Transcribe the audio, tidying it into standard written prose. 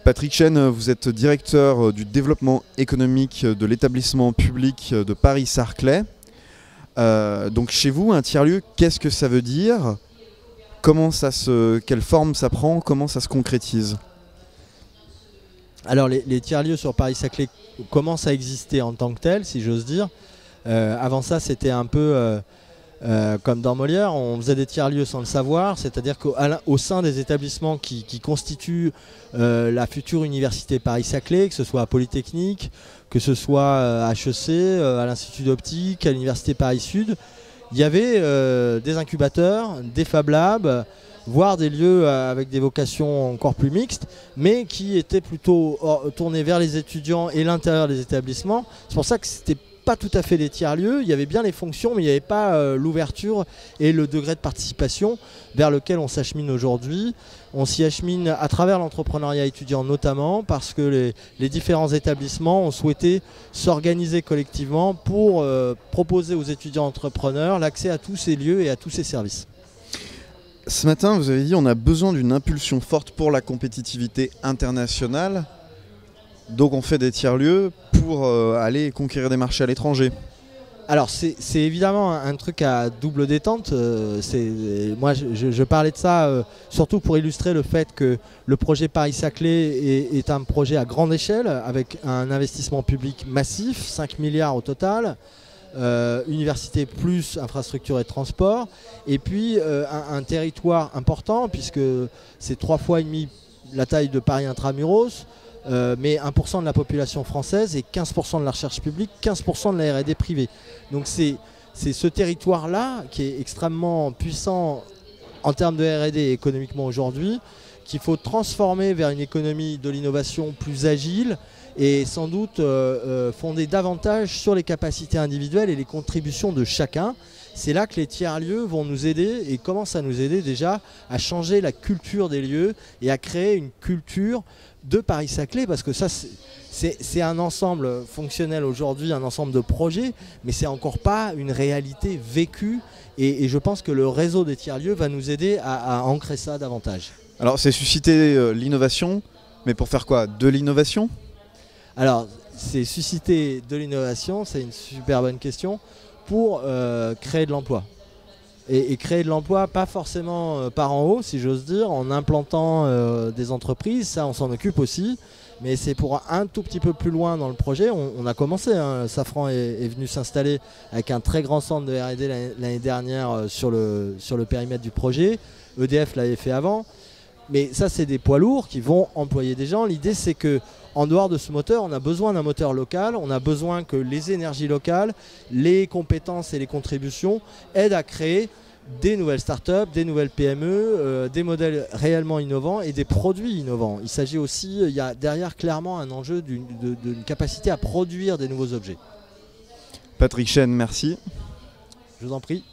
Patrick Chen, vous êtes directeur du développement économique de l'établissement public de Paris-Saclay. Donc chez vous, un tiers-lieu, qu'est-ce que ça veut dire? Quelle forme ça prend? Comment ça se concrétise? Alors les tiers-lieux sur Paris-Saclay commencent à exister en tant que tels, si j'ose dire. Avant ça, c'était un peu comme dans Molière, on faisait des tiers-lieux sans le savoir, c'est-à-dire qu'au sein des établissements qui constituent la future université Paris-Saclay, que ce soit à Polytechnique, que ce soit à HEC, à l'Institut d'Optique, à l'Université Paris-Sud, il y avait des incubateurs, des Fab Labs, voire des lieux avec des vocations encore plus mixtes, mais qui étaient plutôt tournés vers les étudiants et l'intérieur des établissements. C'est pour ça que c'était pas tout à fait des tiers-lieux, il y avait bien les fonctions, mais il n'y avait pas l'ouverture et le degré de participation vers lequel on s'achemine aujourd'hui. On s'y achemine à travers l'entrepreneuriat étudiant notamment, parce que les différents établissements ont souhaité s'organiser collectivement pour proposer aux étudiants entrepreneurs l'accès à tous ces lieux et à tous ces services. Ce matin, vous avez dit qu'on a besoin d'une impulsion forte pour la compétitivité internationale. Donc on fait des tiers-lieux pour aller conquérir des marchés à l'étranger. Alors c'est évidemment un truc à double détente. Moi je parlais de ça surtout pour illustrer le fait que le projet Paris-Saclay est un projet à grande échelle avec un investissement public massif, 5 milliards au total, université plus infrastructure et transport, et puis un territoire important puisque c'est 3,5 fois la taille de Paris Intramuros. Mais 1% de la population française et 15% de la recherche publique, 15% de la R&D privée. Donc c'est ce territoire-là qui est extrêmement puissant en termes de R&D et économiquement aujourd'hui, qu'il faut transformer vers une économie de l'innovation plus agile et sans doute fondée davantage sur les capacités individuelles et les contributions de chacun. C'est là que les tiers-lieux vont nous aider et commencent à nous aider déjà à changer la culture des lieux et à créer une culture de Paris-Saclay, parce que ça c'est un ensemble fonctionnel aujourd'hui, un ensemble de projets, mais c'est encore pas une réalité vécue et je pense que le réseau des tiers-lieux va nous aider à ancrer ça davantage. Alors c'est susciter l'innovation, mais pour faire quoi? De l'innovation? Alors c'est susciter de l'innovation, c'est une super bonne question, pour créer de l'emploi. Et créer de l'emploi, pas forcément par en haut, si j'ose dire, en implantant des entreprises, ça on s'en occupe aussi, mais c'est pour un tout petit peu plus loin dans le projet. On a commencé, hein. Safran est venu s'installer avec un très grand centre de R&D l'année dernière sur le périmètre du projet. EDF l'avait fait avant, mais ça c'est des poids lourds qui vont employer des gens. L'idée c'est que en dehors de ce moteur, on a besoin d'un moteur local, on a besoin que les énergies locales, les compétences et les contributions aident à créer des nouvelles startups, des nouvelles PME, des modèles réellement innovants et des produits innovants. Il s'agit aussi, il y a derrière clairement un enjeu d'une capacité à produire des nouveaux objets. Patrick Chen, merci. Je vous en prie.